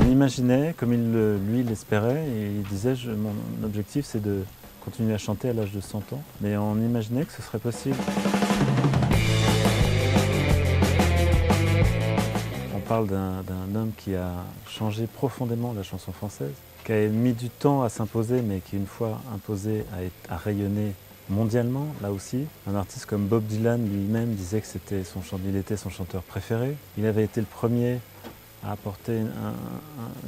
On imaginait, comme lui l'espérait, et il disait mon objectif c'est de continuer à chanter à l'âge de 100 ans, mais on imaginait que ce serait possible. On parle d'un homme qui a changé profondément la chanson française, qui a mis du temps à s'imposer, mais qui une fois imposé a rayonné mondialement, là aussi. Un artiste comme Bob Dylan lui-même disait que il était son chanteur préféré. Il avait été le premier à apporter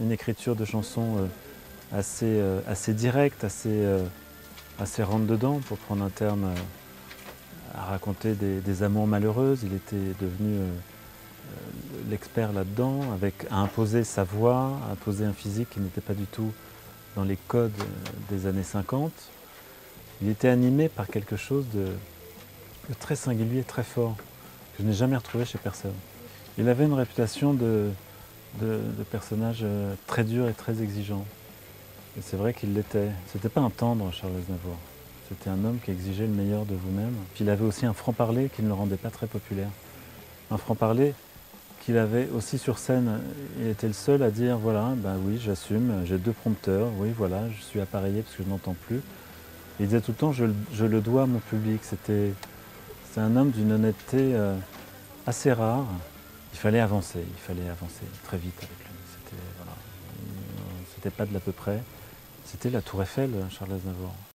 une écriture de chansons assez directe, assez rentre-dedans, pour prendre un terme, à raconter des amours malheureuses. Il était devenu l'expert là-dedans, à imposer sa voix, à imposer un physique qui n'était pas du tout dans les codes des années 50. Il était animé par quelque chose de très singulier, très fort, que je n'ai jamais retrouvé chez personne. Il avait une réputation de personnage très dur et très exigeant. Et c'est vrai qu'il l'était. C'était pas un tendre, Charles Aznavour. C'était un homme qui exigeait le meilleur de vous-même. Puis il avait aussi un franc-parler qui ne le rendait pas très populaire. Un franc-parler qu'il avait aussi sur scène. Il était le seul à dire, voilà, ben oui, j'assume, j'ai 2 prompteurs, oui, voilà, je suis appareillé parce que je n'entends plus. Il disait tout le temps, je le dois à mon public. C'était un homme d'une honnêteté assez rare. Il fallait avancer très vite avec lui. C'était pas de l'à peu près. C'était la Tour Eiffel, Charles Aznavour.